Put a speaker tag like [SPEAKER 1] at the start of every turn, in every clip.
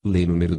[SPEAKER 1] Lei nº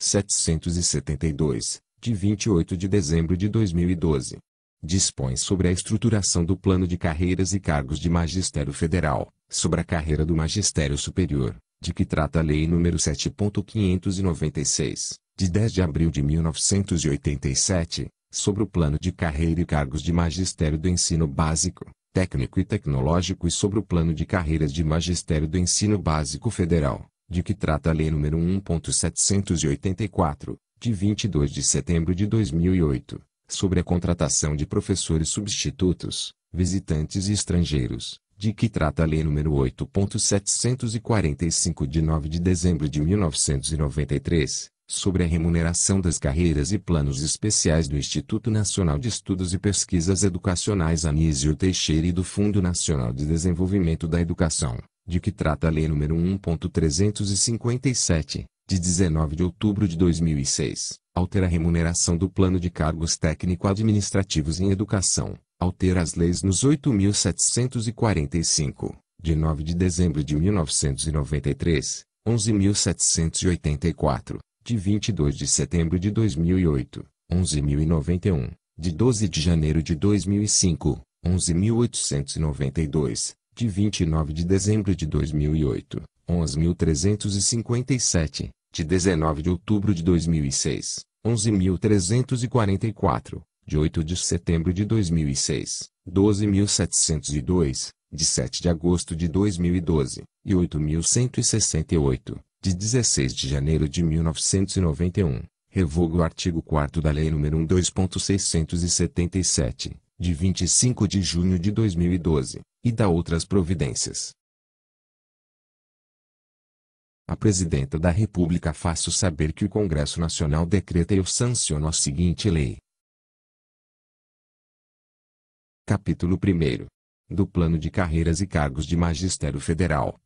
[SPEAKER 1] 12.772, de 28 de dezembro de 2012. Dispõe sobre a estruturação do plano de carreiras e cargos de magistério federal, sobre a carreira do magistério superior, de que trata a Lei nº 7.596, de 10 de abril de 1987, sobre o plano de carreira e cargos de magistério do ensino básico, técnico e tecnológico e sobre o plano de carreiras de magistério do ensino básico federal, de que trata a Lei nº 1.784, de 22 de setembro de 2008, sobre a contratação de professores substitutos, visitantes e estrangeiros, de que trata a Lei nº 8.745 de 9 de dezembro de 1993, sobre a remuneração das carreiras e planos especiais do Instituto Nacional de Estudos e Pesquisas Educacionais Anísio Teixeira e do Fundo Nacional de Desenvolvimento da Educação, de que trata a Lei nº 1.357, de 19 de outubro de 2006, altera a remuneração do plano de cargos técnico-administrativos em educação, altera as leis nos 8.745, de 9 de dezembro de 1993, 11.784, de 22 de setembro de 2008, 11.091, de 12 de janeiro de 2005, 11.892, de 29 de dezembro de 2008, 11.357, de 19 de outubro de 2006, 11.344, de 8 de setembro de 2006, 12.702, de 7 de agosto de 2012, e 8.168, de 16 de janeiro de 1991, revoga o artigo 4º da Lei nº 12.677, de 25 de junho de 2012, e dá outras providências. A Presidenta da República faço saber que o Congresso Nacional decreta e eu sanciono a seguinte lei. Capítulo 1º. Do Plano de Carreiras e Cargos de Magistério Federal.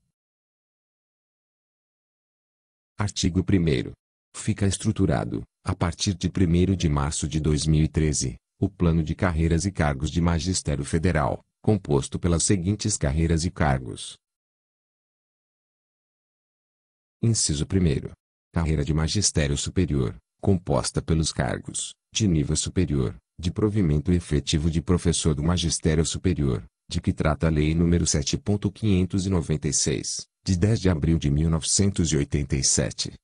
[SPEAKER 1] Artigo 1º. Fica estruturado, a partir de 1º de março de 2013, o Plano de Carreiras e Cargos de Magistério Federal, composto pelas seguintes carreiras e cargos. Inciso 1º. Carreira de Magistério Superior, composta pelos cargos, de nível superior, de provimento efetivo de professor do Magistério Superior, de que trata a Lei nº 7.596, de 10 de abril de 1987.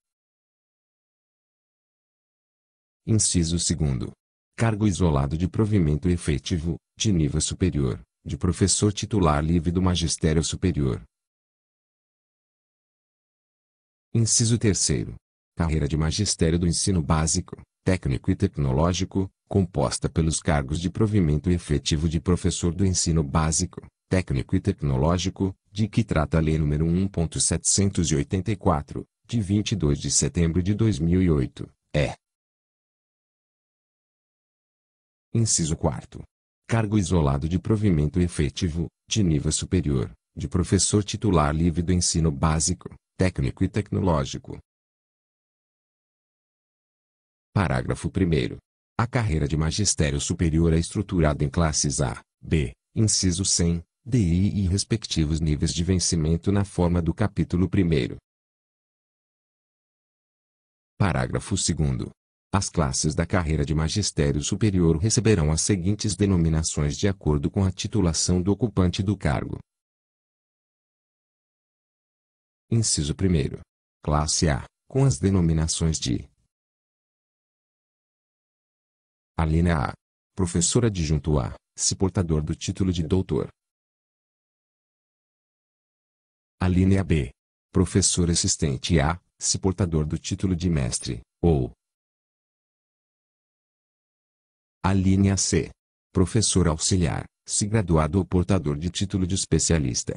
[SPEAKER 1] Inciso 2º. Cargo isolado de provimento efetivo, de nível superior, de professor titular livre do Magistério Superior. Inciso 3º. Carreira de Magistério do Ensino Básico, Técnico e Tecnológico, composta pelos cargos de provimento efetivo de professor do ensino básico, técnico e tecnológico, de que trata a Lei nº 1.784, de 22 de setembro de 2008, é. Inciso 4º. Cargo isolado de provimento efetivo, de nível superior, de professor titular livre do ensino básico, técnico e tecnológico. Parágrafo 1º. A carreira de magistério superior é estruturada em classes A, B, inciso 100, D e I e respectivos níveis de vencimento na forma do capítulo 1º. Parágrafo 2º. As classes da carreira de magistério superior receberão as seguintes denominações de acordo com a titulação do ocupante do cargo. Inciso 1º. Classe A, com as denominações de: Alínea A. Professor adjunto A, se portador do título de doutor. Alínea B. Professor assistente A, se portador do título de mestre, ou. Alínea C. Professor auxiliar, se graduado ou portador de título de especialista.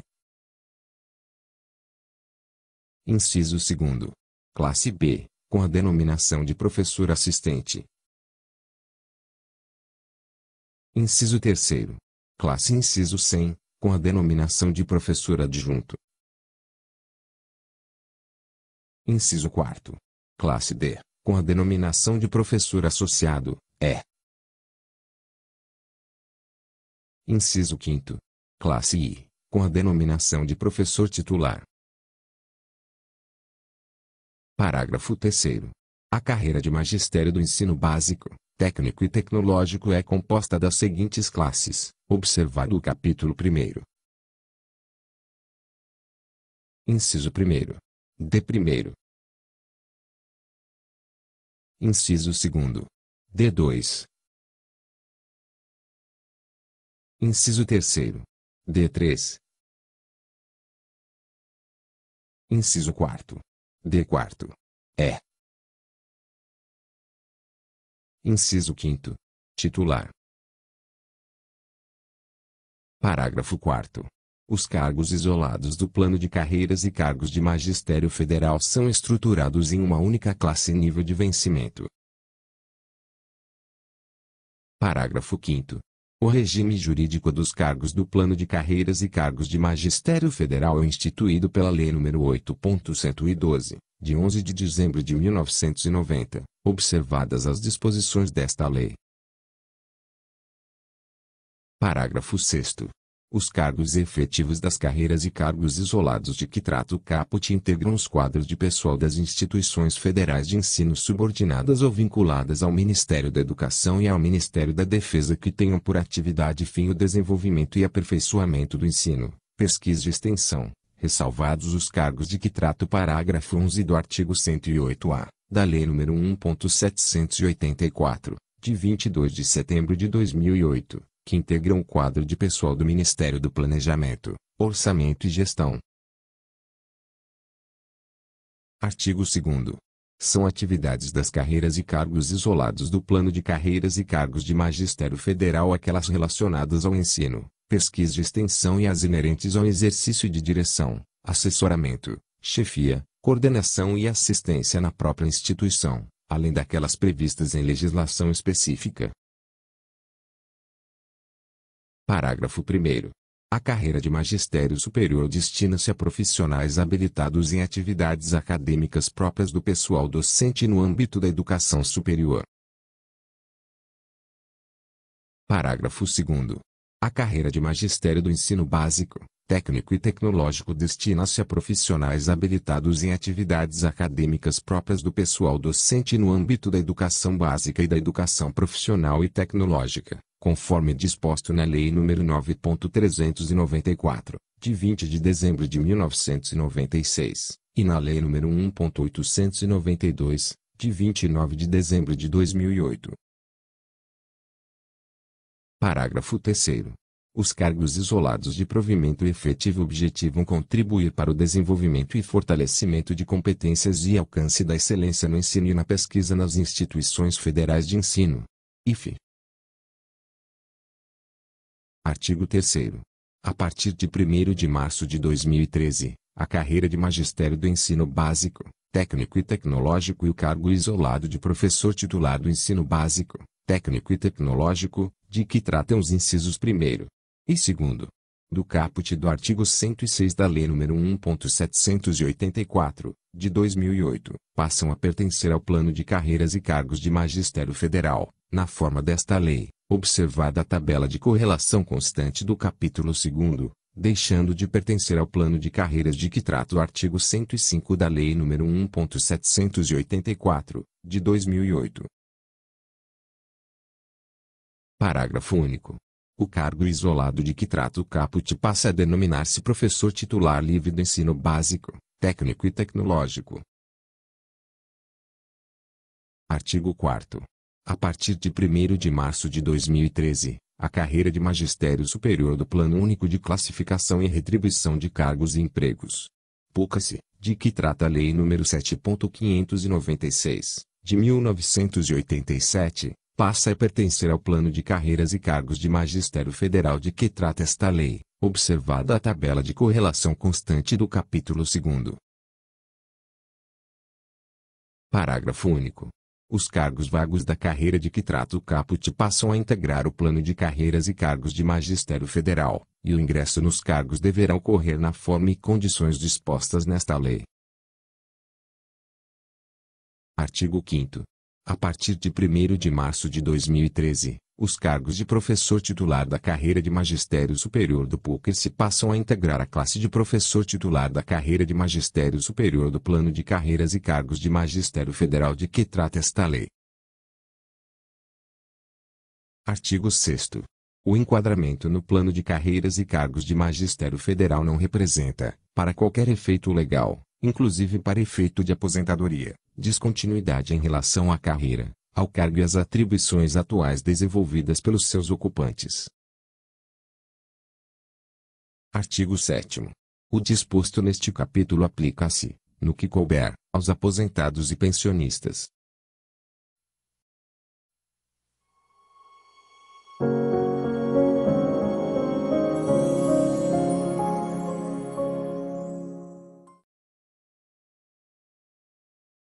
[SPEAKER 1] Inciso 2º. Classe B, com a denominação de professor assistente. Inciso 3º. Classe inciso 100, com a denominação de professor adjunto. Inciso 4º. Classe D, com a denominação de professor associado, é. Inciso 5º. Classe I, com a denominação de professor titular. Parágrafo 3º. A carreira de magistério do ensino básico, técnico e tecnológico é composta das seguintes classes, observado o capítulo 1º. Inciso 1º. D1. Inciso 2º. D2. Inciso 3º. D3. Inciso 4º. D4. E. Inciso 5º. Titular. Parágrafo 4º. Os cargos isolados do plano de carreiras e cargos de magistério federal são estruturados em uma única classe e nível de vencimento. Parágrafo 5º. O regime jurídico dos cargos do plano de carreiras e cargos de magistério federal é instituído pela Lei nº 8.112, de 11 de dezembro de 1990, observadas as disposições desta lei. Parágrafo 6º. Os cargos efetivos das carreiras e cargos isolados de que trata o caput integram os quadros de pessoal das instituições federais de ensino subordinadas ou vinculadas ao Ministério da Educação e ao Ministério da Defesa que tenham por atividade fim o desenvolvimento e aperfeiçoamento do ensino, pesquisa e extensão, ressalvados os cargos de que trata o parágrafo 11 do artigo 108-A, da Lei nº 1.784, de 22 de setembro de 2008. Que integram o quadro de pessoal do Ministério do Planejamento, Orçamento e Gestão. Artigo 2º. São atividades das carreiras e cargos isolados do Plano de Carreiras e Cargos de Magistério Federal aquelas relacionadas ao ensino, pesquisa e extensão e as inerentes ao exercício de direção, assessoramento, chefia, coordenação e assistência na própria instituição, além daquelas previstas em legislação específica. Parágrafo 1º. A carreira de magistério superior destina-se a profissionais habilitados em atividades acadêmicas próprias do pessoal docente no âmbito da educação superior. Parágrafo 2º. A carreira de magistério do ensino básico, técnico e tecnológico destina-se a profissionais habilitados em atividades acadêmicas próprias do pessoal docente no âmbito da educação básica e da educação profissional e tecnológica, conforme disposto na Lei nº 9.394, de 20 de dezembro de 1996, e na Lei nº 1.892, de 29 de dezembro de 2008. Parágrafo 3º. Os cargos isolados de provimento efetivo objetivam contribuir para o desenvolvimento e fortalecimento de competências e alcance da excelência no ensino e na pesquisa nas instituições federais de ensino. IFE. Artigo 3º. A partir de 1º de março de 2013, a carreira de magistério do ensino básico, técnico e tecnológico e o cargo isolado de professor titular do ensino básico, técnico e tecnológico, de que tratam os incisos 1º e 2º do caput do artigo 106 da Lei nº 1.784, de 2008, passam a pertencer ao plano de carreiras e cargos de magistério federal, na forma desta lei, observada a tabela de correlação constante do capítulo 2º, deixando de pertencer ao plano de carreiras de que trata o artigo 105 da Lei nº 1.784, de 2008. Parágrafo único. O cargo isolado de que trata o caput passa a denominar-se professor titular livre do ensino básico, técnico e tecnológico. Artigo 4º. A partir de 1º de março de 2013, a carreira de magistério superior do Plano Único de Classificação e Retribuição de Cargos e Empregos, PUCA-se, de que trata a Lei nº 7.596, de 1987, passa a pertencer ao plano de carreiras e cargos de magistério federal de que trata esta lei, observada a tabela de correlação constante do capítulo 2º. Parágrafo único. Os cargos vagos da carreira de que trata o caput passam a integrar o plano de carreiras e cargos de magistério federal, e o ingresso nos cargos deverá ocorrer na forma e condições dispostas nesta lei. Artigo 5º. A partir de 1º de março de 2013, Os cargos de professor titular da carreira de magistério superior do PUC-se passam a integrar a classe de professor titular da carreira de magistério superior do Plano de Carreiras e Cargos de Magistério Federal de que trata esta lei. Artigo 6º. O enquadramento no Plano de Carreiras e Cargos de Magistério Federal não representa, para qualquer efeito legal, inclusive para efeito de aposentadoria, descontinuidade em relação à carreira, ao cargo e às atribuições atuais desenvolvidas pelos seus ocupantes. Artigo 7º. O disposto neste capítulo aplica-se, no que couber, aos aposentados e pensionistas,